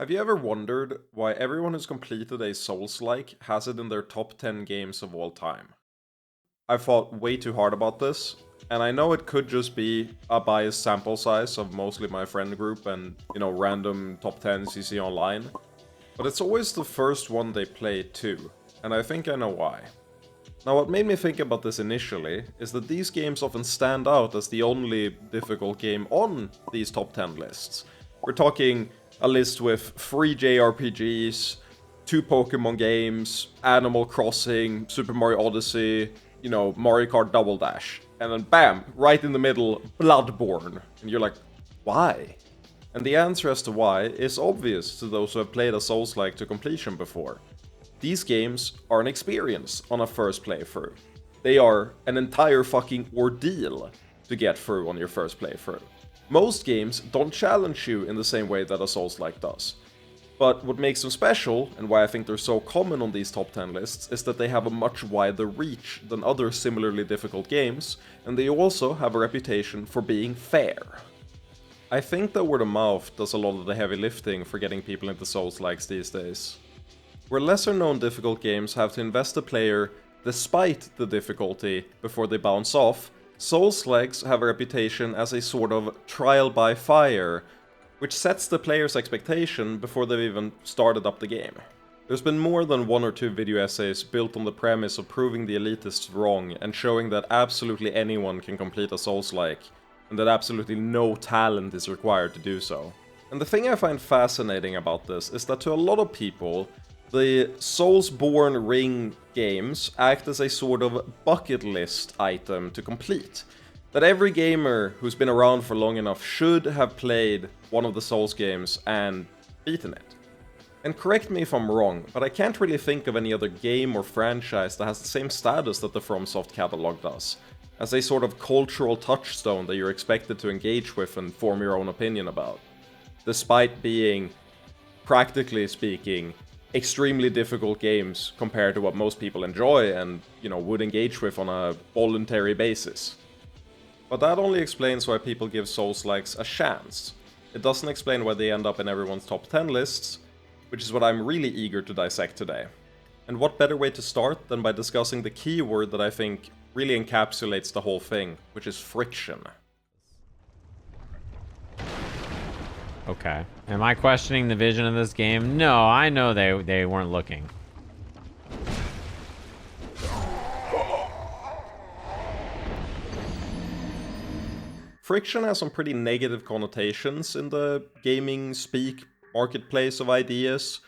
Have you ever wondered why everyone who's completed a Souls-like has it in their top 10 games of all time? I've thought way too hard about this, and I know it could just be a biased sample size of mostly my friend group and, random top 10s you see online, but it's always the first one they play too, and I think I know why. Now, what made me think about this initially is that these games often stand out as the only difficult game on these top 10 lists. We're talking a list with 3 JRPGs, 2 Pokemon games, Animal Crossing, Super Mario Odyssey, Mario Kart Double Dash. And then bam, right in the middle, Bloodborne. And you're like, why? And the answer as to why is obvious to those who have played a Souls-like to completion before. These games are an experience on a first playthrough. They are an entire fucking ordeal to get through on your first playthrough. Most games don't challenge you in the same way that a Souls-like does. But what makes them special, and why I think they're so common on these top 10 lists, is that they have a much wider reach than other similarly difficult games, and they also have a reputation for being fair. I think that word of mouth does a lot of the heavy lifting for getting people into Souls-likes these days. Where lesser known difficult games have to invest the player despite the difficulty before they bounce off, Souls-likes have a reputation as a sort of trial by fire, which sets the player's expectation before they've even started up the game. There's been more than 1 or 2 video essays built on the premise of proving the elitists wrong and showing that absolutely anyone can complete a Souls-like, and that absolutely no talent is required to do so. And the thing I find fascinating about this is that to a lot of people, the Soulsborne Ring games act as a sort of bucket list item to complete. That every gamer who's been around for long enough should have played one of the Souls games and beaten it. And correct me if I'm wrong, but I can't really think of any other game or franchise that has the same status that the FromSoft catalog does, as a sort of cultural touchstone that you're expected to engage with and form your own opinion about, despite being, practically speaking, extremely difficult games compared to what most people enjoy and, would engage with on a voluntary basis. But that only explains why people give Souls-likes a chance. It doesn't explain why they end up in everyone's top 10 lists, which is what I'm really eager to dissect today. And what better way to start than by discussing the keyword that I think really encapsulates the whole thing, which is friction. Okay. Am I questioning the vision of this game? No, I know they weren't looking. Friction has some pretty negative connotations in the gaming speak marketplace of ideas,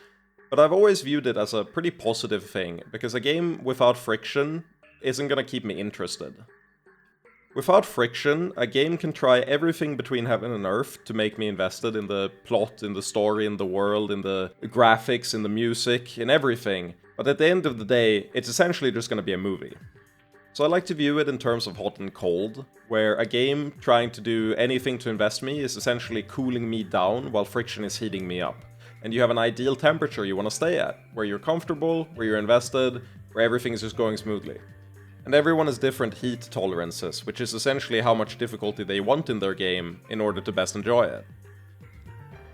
but I've always viewed it as a pretty positive thing, because a game without friction isn't gonna keep me interested. Without friction, a game can try everything between heaven and earth to make me invested in the plot, in the story, in the world, in the graphics, in the music, in everything, but at the end of the day, it's essentially just gonna be a movie. So I like to view it in terms of hot and cold, where a game trying to do anything to invest me is essentially cooling me down while friction is heating me up. And you have an ideal temperature you want to stay at, where you're comfortable, where you're invested, where everything is just going smoothly. And everyone has different heat tolerances, which is essentially how much difficulty they want in their game in order to best enjoy it.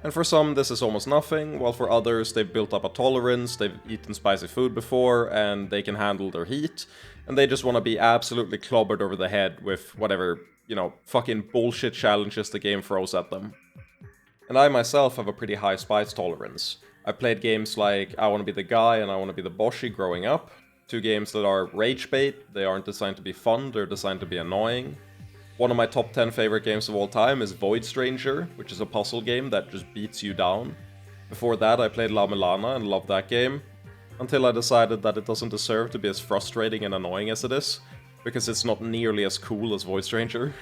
And for some, this is almost nothing, while for others, they've built up a tolerance, they've eaten spicy food before, and they can handle their heat, and they just want to be absolutely clobbered over the head with whatever, fucking bullshit challenges the game throws at them. And I myself have a pretty high spice tolerance. I played games like I Wanna Be the Guy and I Wanna Be the Boshi growing up, 2 games that are rage bait, they aren't designed to be fun, they're designed to be annoying. One of my top 10 favorite games of all time is Void Stranger, which is a puzzle game that just beats you down. Before that I played La Milana and loved that game, until I decided that it doesn't deserve to be as frustrating and annoying as it is, because it's not nearly as cool as Void Stranger.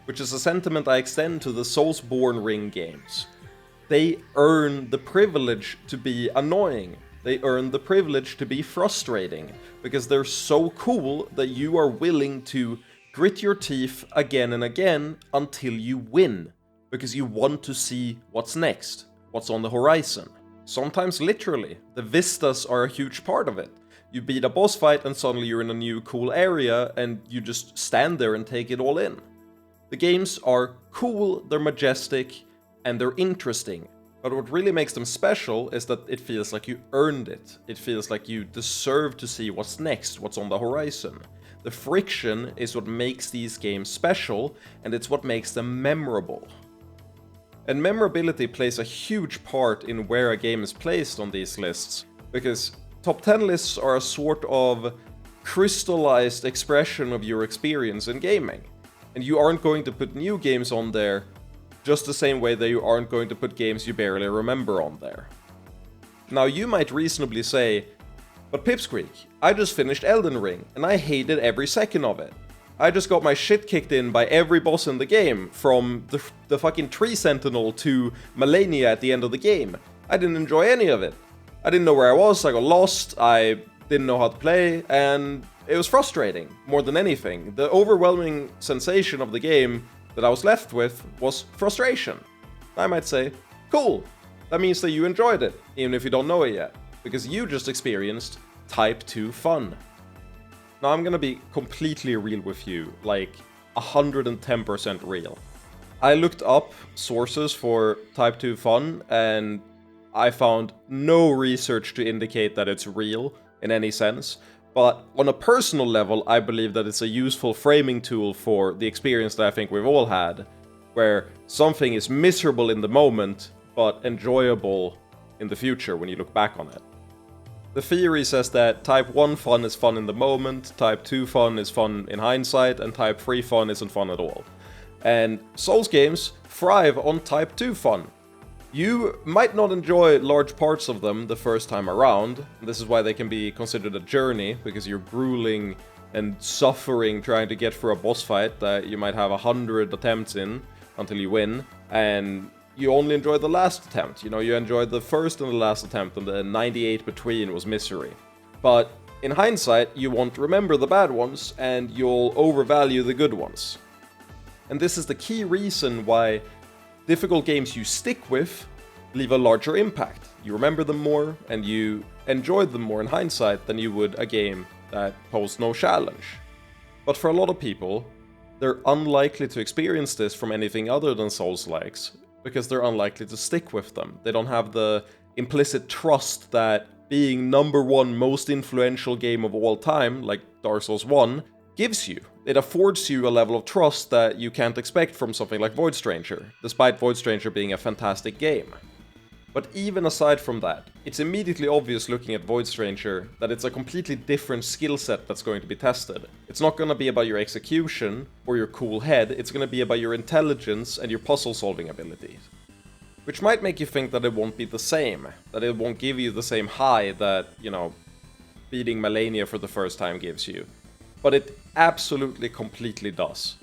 Which is a sentiment I extend to the Soulsborne Ring games. They earn the privilege to be annoying. They earn the privilege to be frustrating, because they're so cool that you are willing to grit your teeth again and again until you win, because you want to see what's next, what's on the horizon. Sometimes literally, the vistas are a huge part of it. You beat a boss fight and suddenly you're in a new cool area and you just stand there and take it all in. The games are cool, they're majestic, and they're interesting. But what really makes them special is that it feels like you earned it. It feels like you deserve to see what's next, what's on the horizon. The friction is what makes these games special, and it's what makes them memorable. And memorability plays a huge part in where a game is placed on these lists, because top 10 lists are a sort of crystallized expression of your experience in gaming. And you aren't going to put new games on there just the same way that you aren't going to put games you barely remember on there. Now you might reasonably say, but Pipsqueak, I just finished Elden Ring and I hated every second of it. I just got my shit kicked in by every boss in the game, from the fucking Tree Sentinel to Malenia at the end of the game. I didn't enjoy any of it. I didn't know where I was, I got lost, I didn't know how to play, and it was frustrating, more than anything. The overwhelming sensation of the game that I was left with was frustration. I might say, cool, that means that you enjoyed it, even if you don't know it yet, because you just experienced Type 2 fun. Now I'm gonna be completely real with you, like 110% real. I looked up sources for Type 2 fun, and I found no research to indicate that it's real in any sense. But on a personal level, I believe that it's a useful framing tool for the experience that I think we've all had, where something is miserable in the moment, but enjoyable in the future when you look back on it. The theory says that Type 1 fun is fun in the moment, Type 2 fun is fun in hindsight, and Type 3 fun isn't fun at all. And Souls games thrive on Type 2 fun. You might not enjoy large parts of them the first time around. This is why they can be considered a journey, because you're grueling and suffering trying to get through a boss fight that you might have 100 attempts in until you win, and you only enjoy the last attempt. You know, you enjoyed the first and the last attempt, and the 98 between was misery. But in hindsight, you won't remember the bad ones, and you'll overvalue the good ones. And this is the key reason why difficult games you stick with leave a larger impact. You remember them more, and you enjoyed them more in hindsight than you would a game that posed no challenge. But for a lot of people, they're unlikely to experience this from anything other than Souls-likes, because they're unlikely to stick with them. They don't have the implicit trust that being #1 most influential game of all time, like Dark Souls 1, gives you. It affords you a level of trust that you can't expect from something like Void Stranger, despite Void Stranger being a fantastic game. But even aside from that, it's immediately obvious looking at Void Stranger that it's a completely different skill set that's going to be tested. It's not going to be about your execution or your cool head, it's going to be about your intelligence and your puzzle solving abilities. Which might make you think that it won't be the same, that it won't give you the same high that, you know, beating Malenia for the first time gives you. But it absolutely completely does.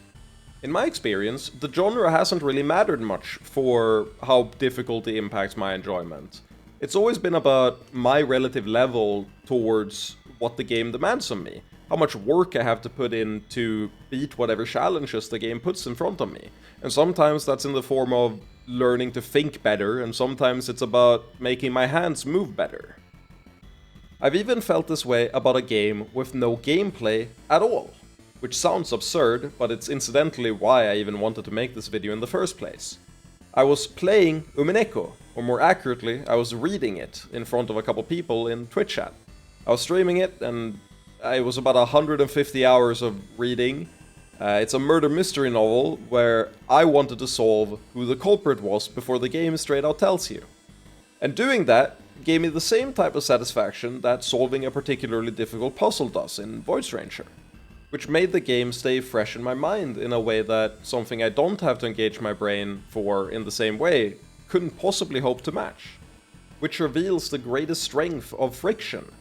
In my experience, the genre hasn't really mattered much for how difficult it impacts my enjoyment. It's always been about my relative level towards what the game demands of me, how much work I have to put in to beat whatever challenges the game puts in front of me. And sometimes that's in the form of learning to think better, and sometimes it's about making my hands move better. I've even felt this way about a game with no gameplay at all. Which sounds absurd, but it's incidentally why I even wanted to make this video in the first place. I was playing Umineko, or more accurately, I was reading it in front of a couple people in Twitch chat. I was streaming it, and it was about 150 hours of reading. It's a murder mystery novel where I wanted to solve who the culprit was before the game straight out tells you. And doing that gave me the same type of satisfaction that solving a particularly difficult puzzle does in Void Stranger. Which made the game stay fresh in my mind in a way that something I don't have to engage my brain for in the same way couldn't possibly hope to match. Which reveals the greatest strength of friction.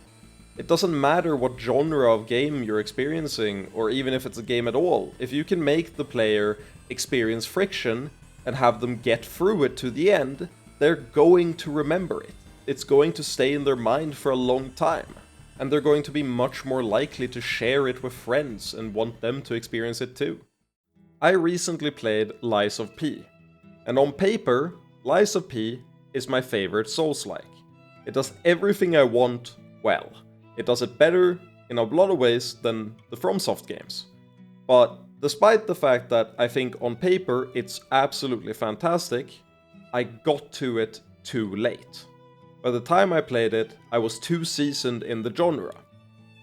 It doesn't matter what genre of game you're experiencing, or even if it's a game at all, if you can make the player experience friction and have them get through it to the end, they're going to remember it. It's going to stay in their mind for a long time. And they're going to be much more likely to share it with friends and want them to experience it too. I recently played Lies of P, and on paper, Lies of P is my favorite Souls-like. It does everything I want well. It does it better in a lot of ways than the FromSoft games. But despite the fact that I think on paper it's absolutely fantastic, I got to it too late. By the time I played it, I was too seasoned in the genre.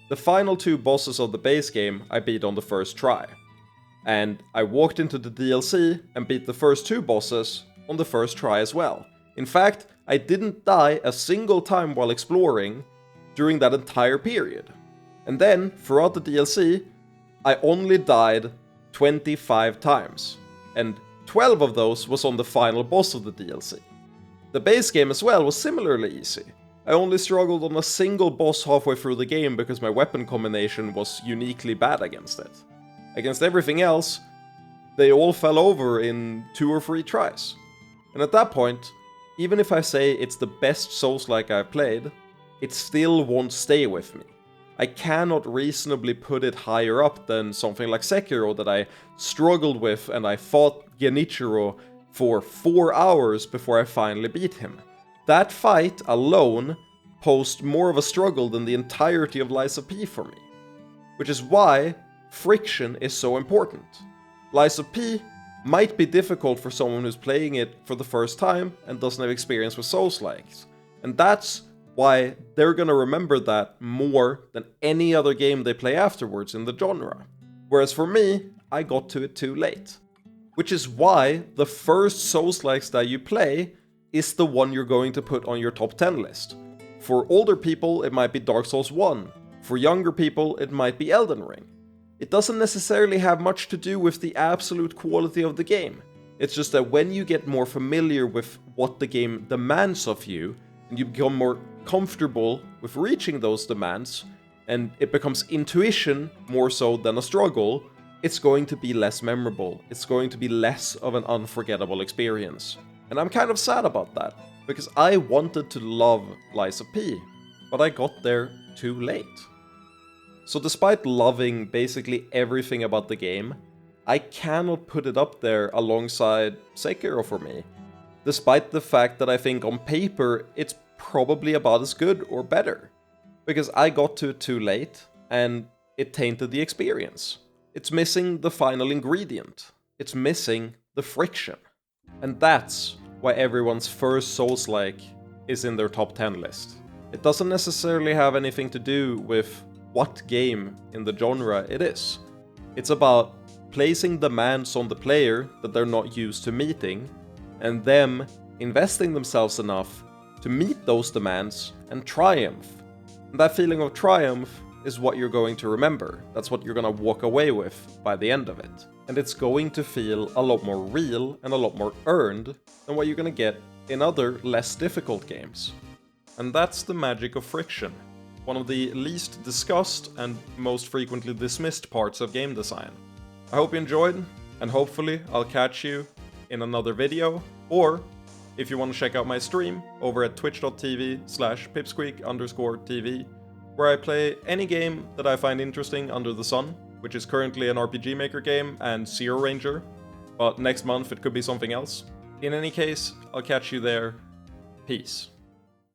The final 2 bosses of the base game I beat on the first try. And I walked into the DLC and beat the first 2 bosses on the first try as well. In fact, I didn't die a single time while exploring during that entire period. And then, throughout the DLC, I only died 25 times. And 12 of those was on the final boss of the DLC. The base game as well was similarly easy. I only struggled on a single boss halfway through the game because my weapon combination was uniquely bad against it. Against everything else, they all fell over in 2 or 3 tries. And at that point, even if I say it's the best Souls-like I've played, it still won't stay with me. I cannot reasonably put it higher up than something like Sekiro that I struggled with and I fought Genichiro for 4 hours before I finally beat him. That fight alone posed more of a struggle than the entirety of Lies of P for me. Which is why friction is so important. Lies of P might be difficult for someone who's playing it for the first time and doesn't have experience with Souls-likes. And that's why they're gonna remember that more than any other game they play afterwards in the genre. Whereas for me, I got to it too late. Which is why the first Souls-likes that you play is the one you're going to put on your top 10 list. For older people, it might be Dark Souls 1. For younger people, it might be Elden Ring. It doesn't necessarily have much to do with the absolute quality of the game. It's just that when you get more familiar with what the game demands of you, and you become more comfortable with reaching those demands, and it becomes intuition more so than a struggle, it's going to be less memorable. It's going to be less of an unforgettable experience. And I'm kind of sad about that, because I wanted to love Lies of P, but I got there too late. So despite loving basically everything about the game, I cannot put it up there alongside Sekiro for me, despite the fact that I think on paper it's probably about as good or better, because I got to it too late and it tainted the experience. It's missing the final ingredient. It's missing the friction. And that's why everyone's first Souls-like is in their top 10 list. It doesn't necessarily have anything to do with what game in the genre it is. It's about placing demands on the player that they're not used to meeting, and them investing themselves enough to meet those demands and triumph. And that feeling of triumph is what you're going to remember. That's what you're gonna walk away with by the end of it. And it's going to feel a lot more real and a lot more earned than what you're gonna get in other less difficult games. And that's the magic of friction. One of the least discussed and most frequently dismissed parts of game design. I hope you enjoyed, and hopefully I'll catch you in another video, or if you want to check out my stream over at twitch.tv/pipsqueak_TV, where I play any game that I find interesting under the sun, which is currently an RPG Maker game and Zero Ranger, but next month it could be something else. In any case, I'll catch you there. Peace.